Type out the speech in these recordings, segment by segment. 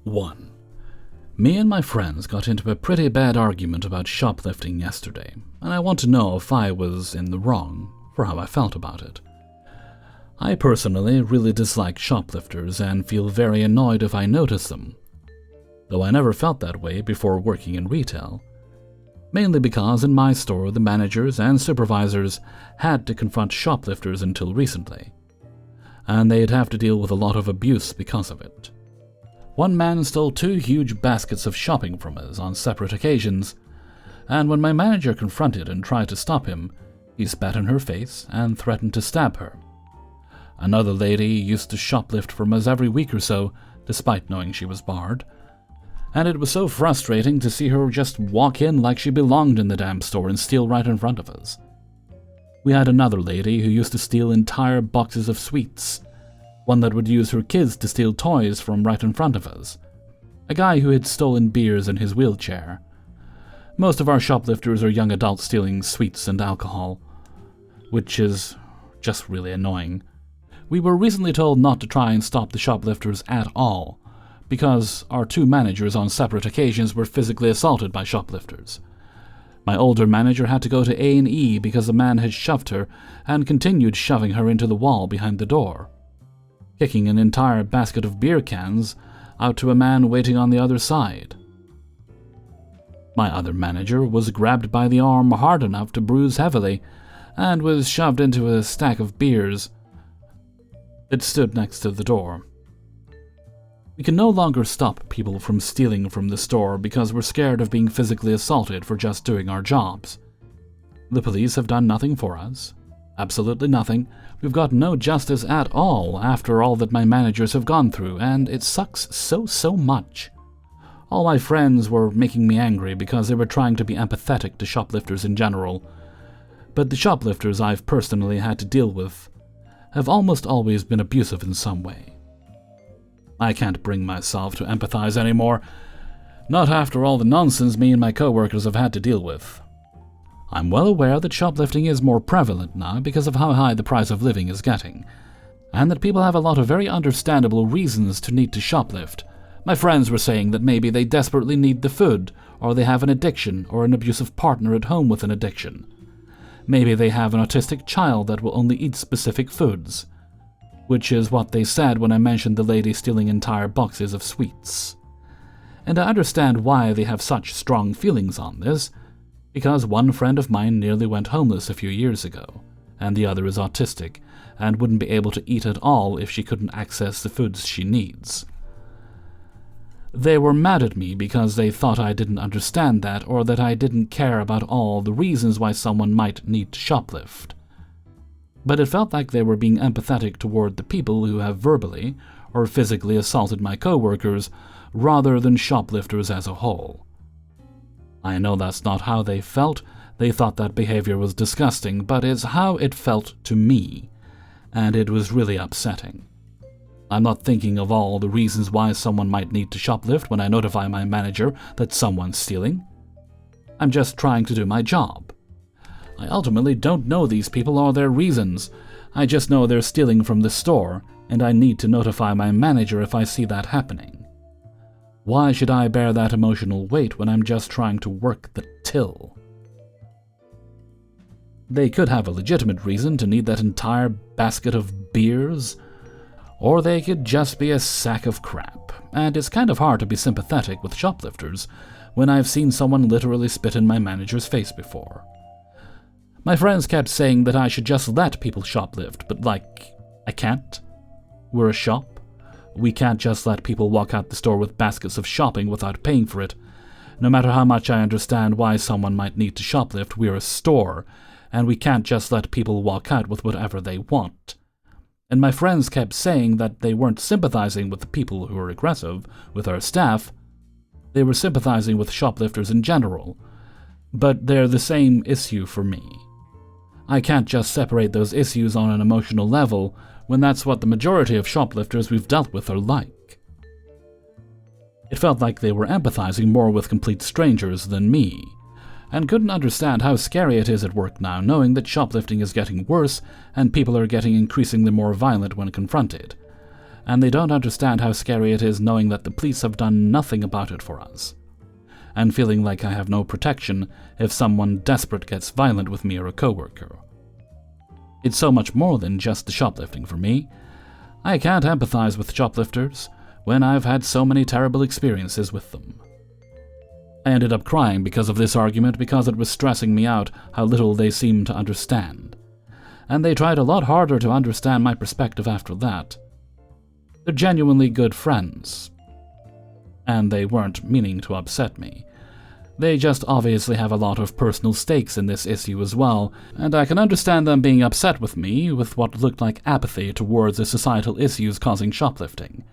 1. Me and my friends got into a pretty bad argument about shoplifting yesterday, and I want to know if I was in the wrong for how I felt about it. I personally really dislike shoplifters and feel very annoyed if I notice them, though I never felt that way before working in retail, mainly because in my store the managers and supervisors had to confront shoplifters until recently, and they'd have to deal with a lot of abuse because of it. One man stole 2 huge baskets of shopping from us on separate occasions, and when my manager confronted and tried to stop him, he spat in her face and threatened to stab her. Another lady used to shoplift from us every week or so, despite knowing she was barred, and it was so frustrating to see her just walk in like she belonged in the damn store and steal right in front of us. We had another lady who used to steal entire boxes of sweets, one that would use her kids to steal toys from right in front of us, a guy who had stolen beers in his wheelchair. Most of our shoplifters are young adults stealing sweets and alcohol, which is just really annoying. We were recently told not to try and stop the shoplifters at all, because our 2 managers on separate occasions were physically assaulted by shoplifters. My older manager had to go to A&E because a man had shoved her and continued shoving her into the wall behind the door, kicking an entire basket of beer cans out to a man waiting on the other side. My other manager was grabbed by the arm hard enough to bruise heavily and was shoved into a stack of beers that stood next to the door. We can no longer stop people from stealing from the store because we're scared of being physically assaulted for just doing our jobs. The police have done nothing for us. Absolutely nothing. We've got no justice at all after all that my managers have gone through, and it sucks so much. All my friends were making me angry because they were trying to be empathetic to shoplifters in general, but the shoplifters I've personally had to deal with have almost always been abusive in some way. I can't bring myself to empathize anymore, not after all the nonsense me and my coworkers have had to deal with. I'm well aware that shoplifting is more prevalent now because of how high the price of living is getting, and that people have a lot of very understandable reasons to need to shoplift. My friends were saying that maybe they desperately need the food, or they have an addiction or an abusive partner at home with an addiction. Maybe they have an autistic child that will only eat specific foods, which is what they said when I mentioned the lady stealing entire boxes of sweets. And I understand why they have such strong feelings on this, because one friend of mine nearly went homeless a few years ago, and the other is autistic, and wouldn't be able to eat at all if she couldn't access the foods she needs. They were mad at me because they thought I didn't understand that, or that I didn't care about all the reasons why someone might need to shoplift. But it felt like they were being empathetic toward the people who have verbally or physically assaulted my coworkers, rather than shoplifters as a whole. I know that's not how they felt. They thought that behavior was disgusting, but it's how it felt to me, and it was really upsetting. I'm not thinking of all the reasons why someone might need to shoplift when I notify my manager that someone's stealing. I'm just trying to do my job. I ultimately don't know these people or their reasons. I just know they're stealing from the store, and I need to notify my manager if I see that happening. Why should I bear that emotional weight when I'm just trying to work the till? They could have a legitimate reason to need that entire basket of beers, or they could just be a sack of crap, and it's kind of hard to be sympathetic with shoplifters when I've seen someone literally spit in my manager's face before. My friends kept saying that I should just let people shoplift, but I can't. We're a shop. We can't just let people walk out the store with baskets of shopping without paying for it. No matter how much I understand why someone might need to shoplift, we're a store, and we can't just let people walk out with whatever they want. And my friends kept saying that they weren't sympathizing with the people who were aggressive with our staff. They were sympathizing with shoplifters in general, but they're the same issue for me. I can't just separate those issues on an emotional level when that's what the majority of shoplifters we've dealt with are like. It felt like they were empathizing more with complete strangers than me, and couldn't understand how scary it is at work now, knowing that shoplifting is getting worse and people are getting increasingly more violent when confronted. and they don't understand how scary it is knowing that the police have done nothing about it for us, and feeling like I have no protection if someone desperate gets violent with me or a coworker. It's so much more than just the shoplifting for me. I can't empathize with shoplifters when I've had so many terrible experiences with them. I ended up crying because of this argument because it was stressing me out how little they seemed to understand, and they tried a lot harder to understand my perspective after that. They're genuinely good friends, and they weren't meaning to upset me. They just obviously have a lot of personal stakes in this issue as well, and I can understand them being upset with me with what looked like apathy towards the societal issues causing shoplifting.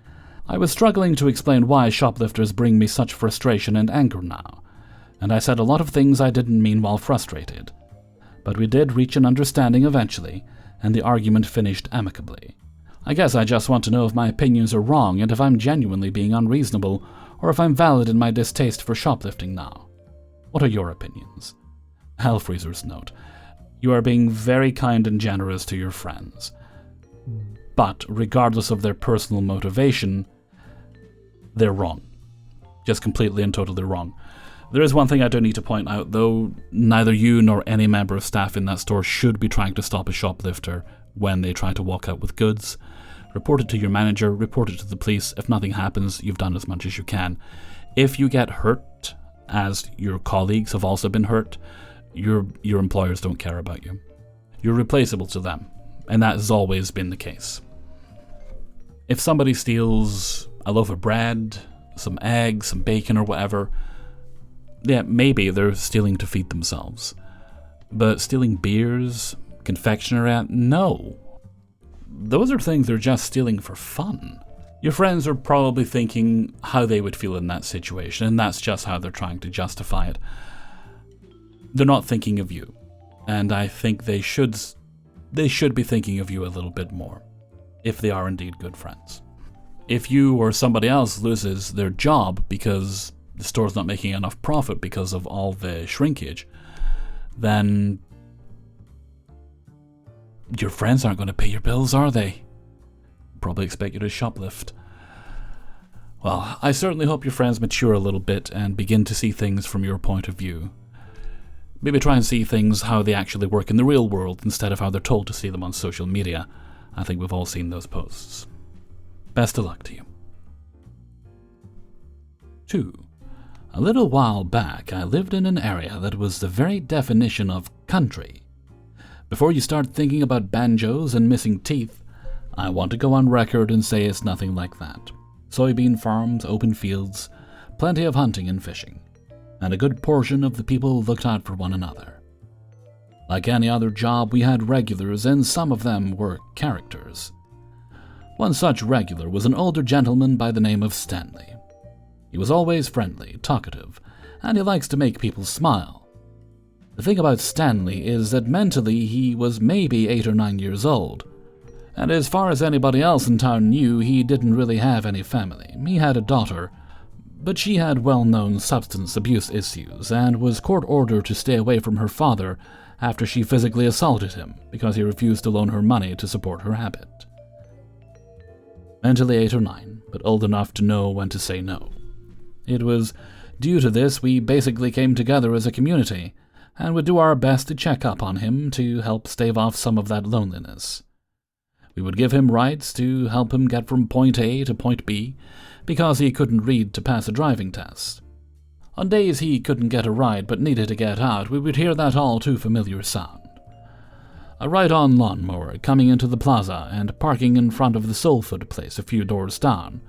I was struggling to explain why shoplifters bring me such frustration and anger now, and I said a lot of things I didn't mean while frustrated. But we did reach an understanding eventually, and the argument finished amicably. I guess I just want to know if my opinions are wrong and if I'm genuinely being unreasonable, or if I'm valid in my distaste for shoplifting now. What are your opinions? Hellfreezer's note. You are being very kind and generous to your friends. But regardless of their personal motivation, they're wrong. Just completely and totally wrong. There is one thing I do need to point out, though. Neither you nor any member of staff in that store should be trying to stop a shoplifter when they try to walk out with goods. Report it to your manager, report it to the police. If nothing happens, you've done as much as you can. If you get hurt, as your colleagues have also been hurt, your employers don't care about you. You're replaceable to them, and that has always been the case. If somebody steals a loaf of bread, some eggs, some bacon or whatever, yeah, maybe they're stealing to feed themselves. But stealing beers, confectionery, no. Those are things they're just stealing for fun. Your friends are probably thinking how they would feel in that situation, and that's just how they're trying to justify it. They're not thinking of you, and I think they should be thinking of you a little bit more, if they are indeed good friends. If you or somebody else loses their job because the store's not making enough profit because of all the shrinkage, then your friends aren't going to pay your bills, are they? Probably expect you to shoplift. Well, I certainly hope your friends mature a little bit and begin to see things from your point of view. Maybe try and see things how they actually work in the real world instead of how they're told to see them on social media. I think we've all seen those posts. Best of luck to you. 2. A little while back, I lived in an area that was the very definition of country. Before you start thinking about banjos and missing teeth, I want to go on record and say it's nothing like that. Soybean farms, open fields, plenty of hunting and fishing, and a good portion of the people looked out for one another. Like any other job, we had regulars, and some of them were characters. One such regular was an older gentleman by the name of Stanley. He was always friendly, talkative, and he likes to make people smile. The thing about Stanley is that mentally he was maybe 8 or 9 years old, and as far as anybody else in town knew, he didn't really have any family. He had a daughter, but she had well-known substance abuse issues and was court-ordered to stay away from her father after she physically assaulted him because he refused to loan her money to support her habit. Mentally 8 or 9, but old enough to know when to say no. It was due to this we basically came together as a community and would do our best to check up on him to help stave off some of that loneliness. We would give him rides to help him get from point A to point B because he couldn't read to pass a driving test. On days he couldn't get a ride but needed to get out, we would hear that all too familiar sound. A ride-on lawnmower coming into the plaza and parking in front of the soul food place a few doors down.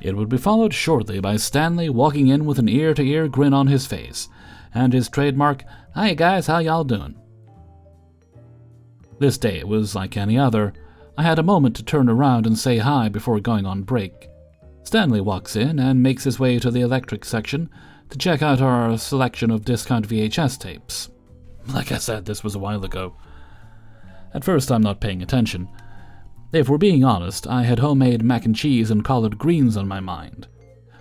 It would be followed shortly by Stanley walking in with an ear-to-ear grin on his face, and his trademark, "Hi guys, how y'all doing?" This day was like any other. I had a moment to turn around and say hi before going on break. Stanley walks in and makes his way to the electric section to check out our selection of discount VHS tapes. Like I said, this was a while ago. At first, I'm not paying attention. If we're being honest, I had homemade mac and cheese and collard greens on my mind.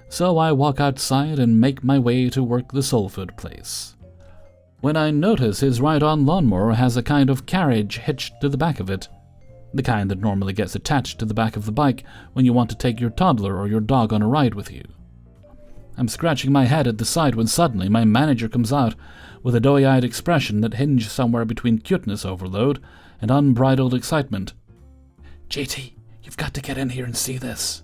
So I walk outside and make my way to work the soul food place. When I notice his ride-on lawnmower has a kind of carriage hitched to the back of it, the kind that normally gets attached to the back of the bike when you want to take your toddler or your dog on a ride with you. I'm scratching my head at the sight when suddenly my manager comes out with a doughy-eyed expression that hinged somewhere between cuteness overload and unbridled excitement. "JT, you've got to get in here and see this."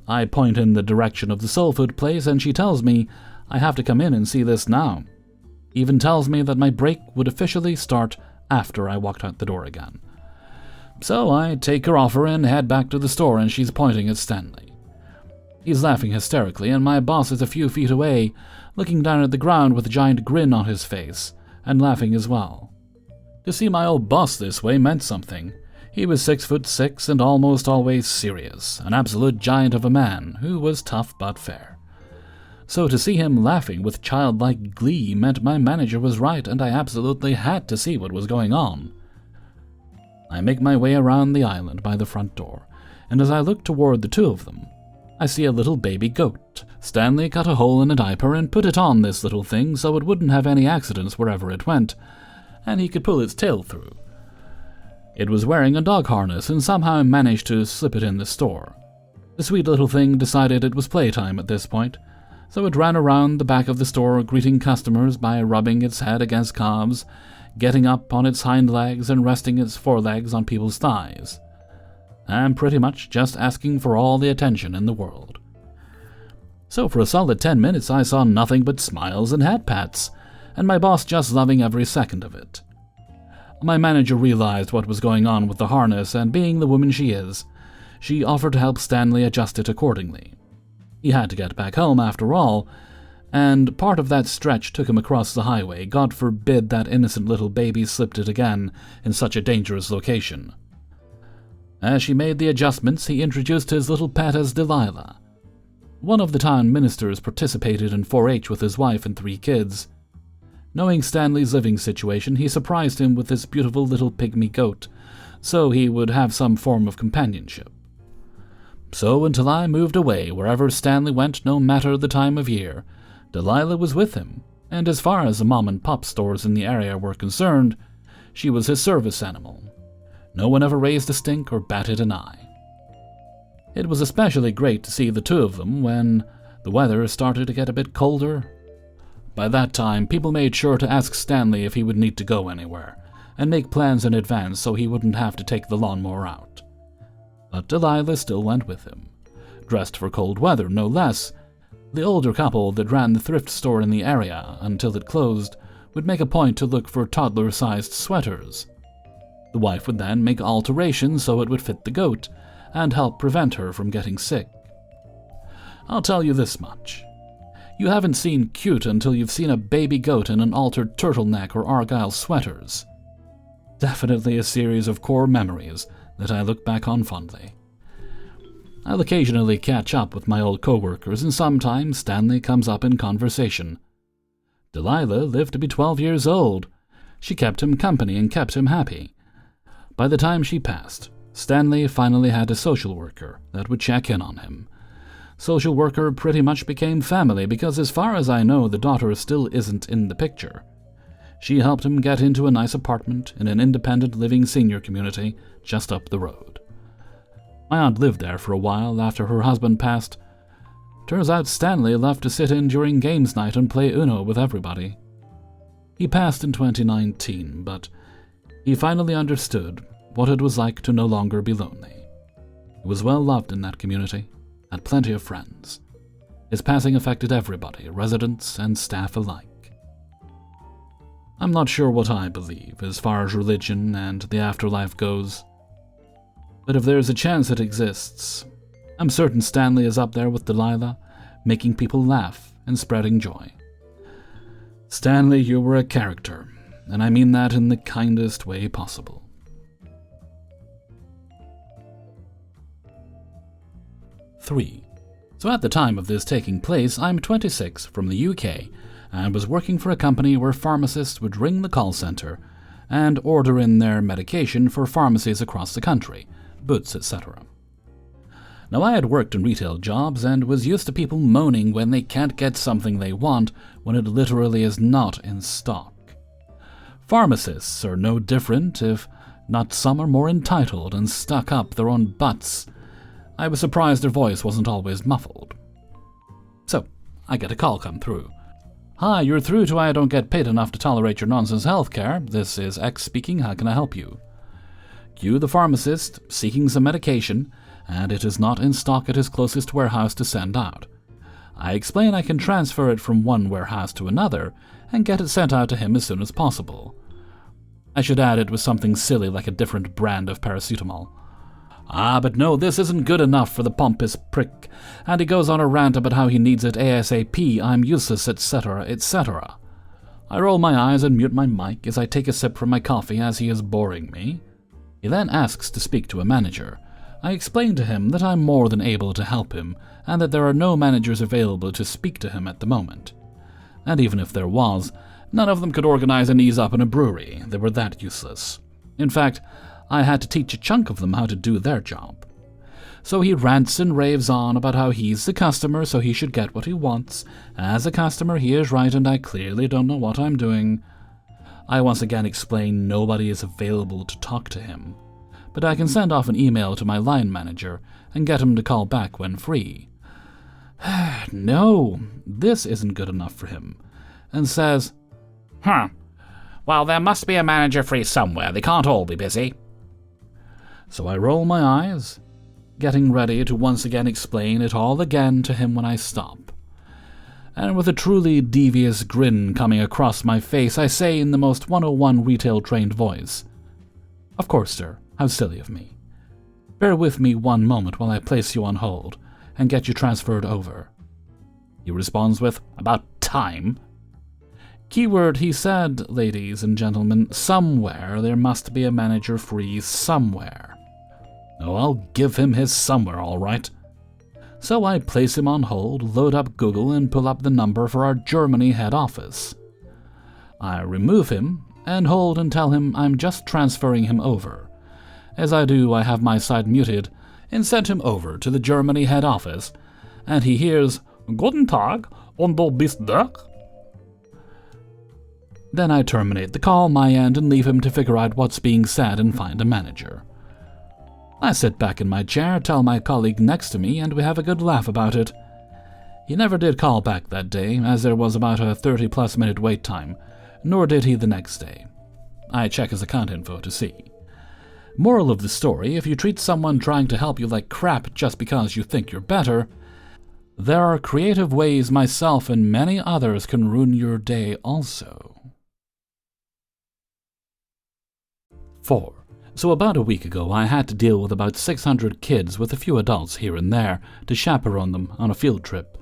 I point in the direction of the soul food place and she tells me I have to come in and see this now. Even tells me that my break would officially start after I walked out the door again. So I take her offer and head back to the store, and she's pointing at Stanley. He's laughing hysterically, and my boss is a few feet away, looking down at the ground with a giant grin on his face, and laughing as well. To see my old boss this way meant something. He was 6'6" and almost always serious, an absolute giant of a man who was tough but fair. So to see him laughing with childlike glee meant my manager was right, and I absolutely had to see what was going on. I make my way around the island by the front door, and as I look toward the two of them, I see a little baby goat. Stanley cut a hole in a diaper and put it on this little thing so it wouldn't have any accidents wherever it went, and he could pull its tail through. It was wearing a dog harness and somehow managed to slip it in the store. The sweet little thing decided it was playtime at this point, so it ran around the back of the store greeting customers by rubbing its head against cobs, getting up on its hind legs and resting its forelegs on people's thighs. I'm pretty much just asking for all the attention in the world. So for a solid 10 minutes I saw nothing but smiles and head pats, and my boss just loving every second of it. My manager realized what was going on with the harness, and being the woman she is, she offered to help Stanley adjust it accordingly. He had to get back home after all, and part of that stretch took him across the highway. God forbid that innocent little baby slipped it again in such a dangerous location. As she made the adjustments, he introduced his little pet as Delilah. One of the town ministers participated in 4-H with his wife and 3 kids. Knowing Stanley's living situation, he surprised him with this beautiful little pygmy goat, so he would have some form of companionship. So until I moved away, wherever Stanley went, no matter the time of year, Delilah was with him, and as far as the mom-and-pop stores in the area were concerned, she was his service animal. No one ever raised a stink or batted an eye. It was especially great to see the two of them when the weather started to get a bit colder. By that time, people made sure to ask Stanley if he would need to go anywhere, and make plans in advance so he wouldn't have to take the lawnmower out. But Delilah still went with him, dressed for cold weather, no less. The older couple that ran the thrift store in the area until it closed would make a point to look for toddler-sized sweaters. The wife would then make alterations so it would fit the goat, and help prevent her from getting sick. I'll tell you this much. You haven't seen cute until you've seen a baby goat in an altered turtleneck or argyle sweaters. Definitely a series of core memories that I look back on fondly. I'll occasionally catch up with my old co-workers, and sometimes Stanley comes up in conversation. Delilah lived to be 12 years old. She kept him company and kept him happy. By the time she passed, Stanley finally had a social worker that would check in on him. Social worker pretty much became family because as far as I know, the daughter still isn't in the picture. She helped him get into a nice apartment in an independent living senior community just up the road. My aunt lived there for a while after her husband passed. Turns out Stanley left to sit in during games night and play Uno with everybody. He passed in 2019, but he finally understood what it was like to no longer be lonely. He was well loved in that community, had plenty of friends. His passing affected everybody, residents and staff alike. I'm not sure what I believe as far as religion and the afterlife goes, but if there's a chance it exists, I'm certain Stanley is up there with Delilah, making people laugh and spreading joy. Stanley, you were a character, and I mean that in the kindest way possible. 3. So at the time of this taking place, I'm 26 from the UK and was working for a company where pharmacists would ring the call center and order in their medication for pharmacies across the country, Boots, etc. Now I had worked in retail jobs and was used to people moaning when they can't get something they want when it literally is not in stock. Pharmacists are no different, if Not some are more entitled and stuck up their own butts. I was surprised their voice wasn't always muffled. So, I get a call come through. "Hi, you're through to I don't get paid enough to tolerate your nonsense healthcare. This is X speaking, how can I help you?" Cue the pharmacist, seeking some medication, and it is not in stock at his closest warehouse to send out. I explain I can transfer it from one warehouse to another, and get it sent out to him as soon as possible. I should add it was something silly like a different brand of paracetamol. But no, this isn't good enough for the pompous prick, and he goes on a rant about how he needs it ASAP, I'm useless, etc., etc. I roll my eyes and mute my mic as I take a sip from my coffee as he is boring me. He then asks to speak to a manager. I explain to him that I'm more than able to help him, and that there are no managers available to speak to him at the moment. And even if there was, none of them could organize an ease up in a brewery. They were that useless. In fact, I had to teach a chunk of them how to do their job. So he rants and raves on about how he's the customer, so he should get what he wants. As a customer, he is right, and I clearly don't know what I'm doing. I once again explain nobody is available to talk to him, but I can send off an email to my line manager and get him to call back when free. No, this isn't good enough for him, and says, "Well, there must be a manager free somewhere. They can't all be busy." So I roll my eyes, getting ready to once again explain it all again to him when I stop. And with a truly devious grin coming across my face, I say in the most 101 retail-trained voice, "Of course, sir. How silly of me. Bear with me one moment while I place you on hold and get you transferred over." He responds with, "About time." Keyword, he said, ladies and gentlemen, somewhere there must be a manager free somewhere. Oh, I'll give him his somewhere, all right. So I place him on hold, load up Google, and pull up the number for our Germany head office. I remove him and hold and tell him I'm just transferring him over. As I do, I have my side muted and send him over to the Germany head office, and he hears, "Guten Tag, und du bist der?" Then I terminate the call my end and leave him to figure out what's being said and find a manager. I sit back in my chair, tell my colleague next to me, and we have a good laugh about it. He never did call back that day, as there was about a 30-plus minute wait time, nor did he the next day. I check his account info to see. Moral of the story, if you treat someone trying to help you like crap just because you think you're better, there are creative ways myself and many others can ruin your day also. 4. So about a week ago, I had to deal with about 600 kids with a few adults here and there to chaperone them on a field trip.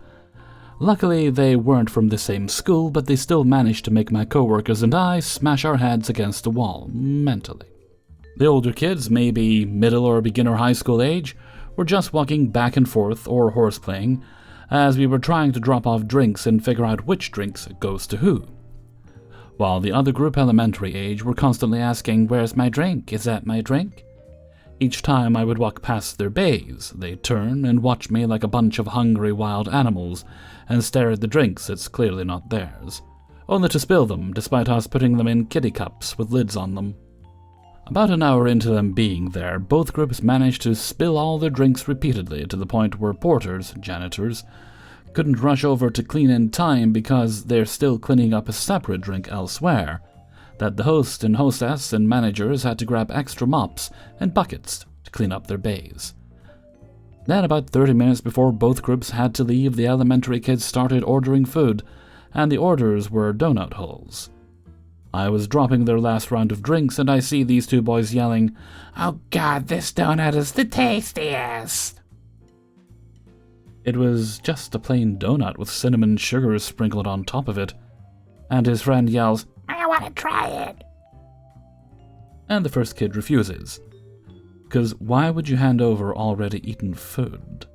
Luckily, they weren't from the same school, but they still managed to make my coworkers and I smash our heads against the wall, mentally. The older kids, maybe middle or beginner high school age, were just walking back and forth or horseplaying as we were trying to drop off drinks and figure out which drinks goes to who. While the other group, elementary age, were constantly asking, "Where's my drink? Is that my drink?" Each time I would walk past their bays, they'd turn and watch me like a bunch of hungry wild animals and stare at the drinks that's clearly not theirs, only to spill them despite us putting them in kiddie cups with lids on them. About an hour into them being there, both groups managed to spill all their drinks repeatedly to the point where porters, janitors, couldn't rush over to clean in time because they're still cleaning up a separate drink elsewhere, that the host and hostess and managers had to grab extra mops and buckets to clean up their bays. Then about 30 minutes before both groups had to leave, the elementary kids started ordering food, and the orders were donut holes. I was dropping their last round of drinks, and I see these two boys yelling, "Oh God, this donut is the tastiest!" It was just a plain donut with cinnamon sugar sprinkled on top of it, and his friend yells, "I want to try it!" And the first kid refuses. 'Cause why would you hand over already eaten food?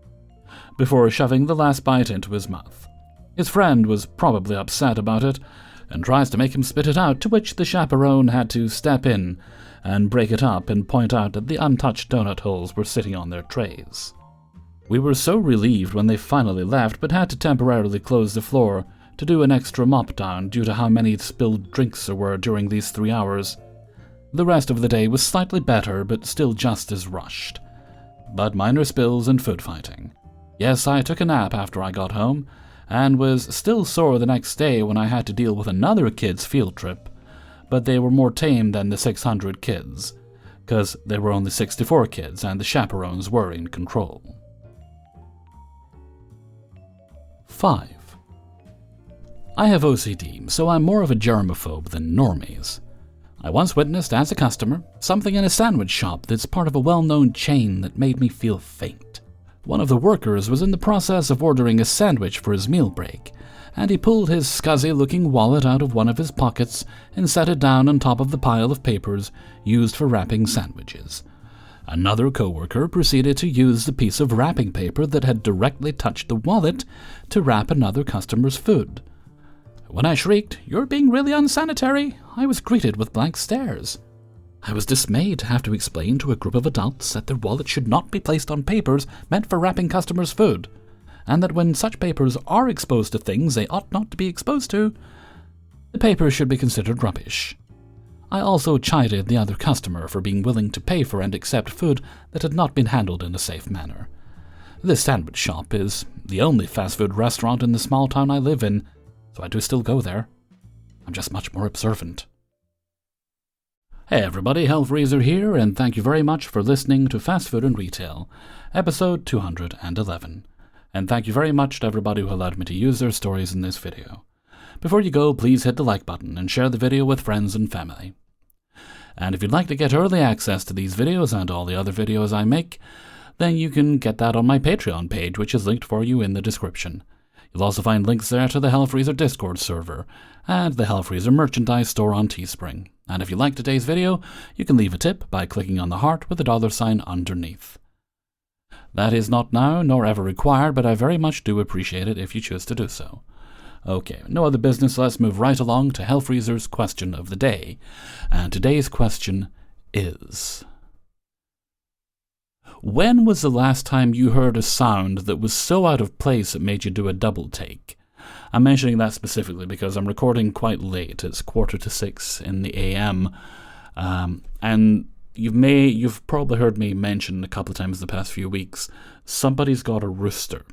Before shoving the last bite into his mouth. His friend was probably upset about it, and tries to make him spit it out, to which the chaperone had to step in and break it up and point out that the untouched donut holes were sitting on their trays. We were so relieved when they finally left, but had to temporarily close the floor to do an extra mop down due to how many spilled drinks there were during these 3 hours. The rest of the day was slightly better, but still just as rushed. But minor spills and food fighting. Yes, I took a nap after I got home, and was still sore the next day when I had to deal with another kid's field trip, but they were more tame than the 600 kids, because there were only 64 kids and the chaperones were in control. 5. I have OCD, so I'm more of a germaphobe than normies. I once witnessed, as a customer, something in a sandwich shop that's part of a well-known chain that made me feel faint. One of the workers was in the process of ordering a sandwich for his meal break, and he pulled his scuzzy-looking wallet out of one of his pockets and set it down on top of the pile of papers used for wrapping sandwiches. Another coworker proceeded to use the piece of wrapping paper that had directly touched the wallet to wrap another customer's food. When I shrieked, "You're being really unsanitary," I was greeted with blank stares. I was dismayed to have to explain to a group of adults that their wallet should not be placed on papers meant for wrapping customers' food, and that when such papers are exposed to things they ought not to be exposed to, the papers should be considered rubbish. I also chided the other customer for being willing to pay for and accept food that had not been handled in a safe manner. This sandwich shop is the only fast food restaurant in the small town I live in, so I do still go there. I'm just much more observant. Hey everybody, Hellfreezer here, and thank you very much for listening to Fast Food and Retail, episode 211. And thank you very much to everybody who allowed me to use their stories in this video. Before you go, please hit the like button and share the video with friends and family. And if you'd like to get early access to these videos and all the other videos I make, then you can get that on my Patreon page, which is linked for you in the description. You'll also find links there to the Hellfreezer Discord server and the Hellfreezer merchandise store on Teespring. And if you like today's video, you can leave a tip by clicking on the heart with a $sign underneath. That is not now nor ever required, but I very much do appreciate it if you choose to do so. Okay, no other business, let's move right along to Hellfreezer's question of the day. And today's question is: when was the last time you heard a sound that was so out of place it made you do a double take? I'm mentioning that specifically because I'm recording quite late. It's 5:45 in the AM. And you've probably heard me mention a couple of times the past few weeks, somebody's got a rooster.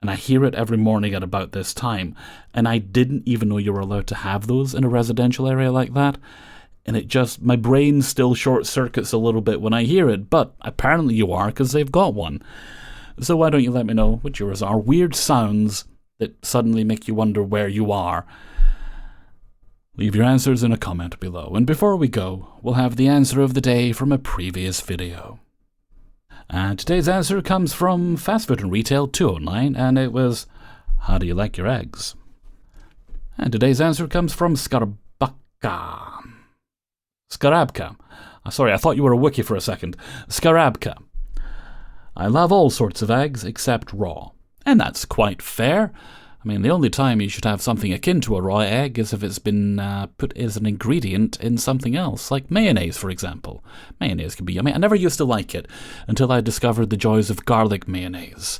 And I hear it every morning at about this time, and I didn't even know you were allowed to have those in a residential area like that. And my brain still short-circuits a little bit when I hear it, but apparently you are, because they've got one. So why don't you let me know what yours are? Weird sounds that suddenly make you wonder where you are. Leave your answers in a comment below. And before we go, we'll have the answer of the day from a previous video. And today's answer comes from Fast Food and Retail 209, and it was, how do you like your eggs? And today's answer comes from Skarabka. Sorry, I thought you were a wiki for a second. Skarabka. I love all sorts of eggs except raw. And that's quite fair. I mean, the only time you should have something akin to a raw egg is if it's been put as an ingredient in something else, like mayonnaise, for example. Mayonnaise can be yummy. I never used to like it until I discovered the joys of garlic mayonnaise.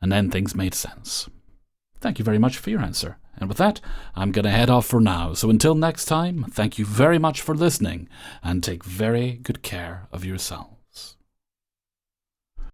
And then things made sense. Thank you very much for your answer. And with that, I'm going to head off for now. So until next time, thank you very much for listening, and take very good care of yourself.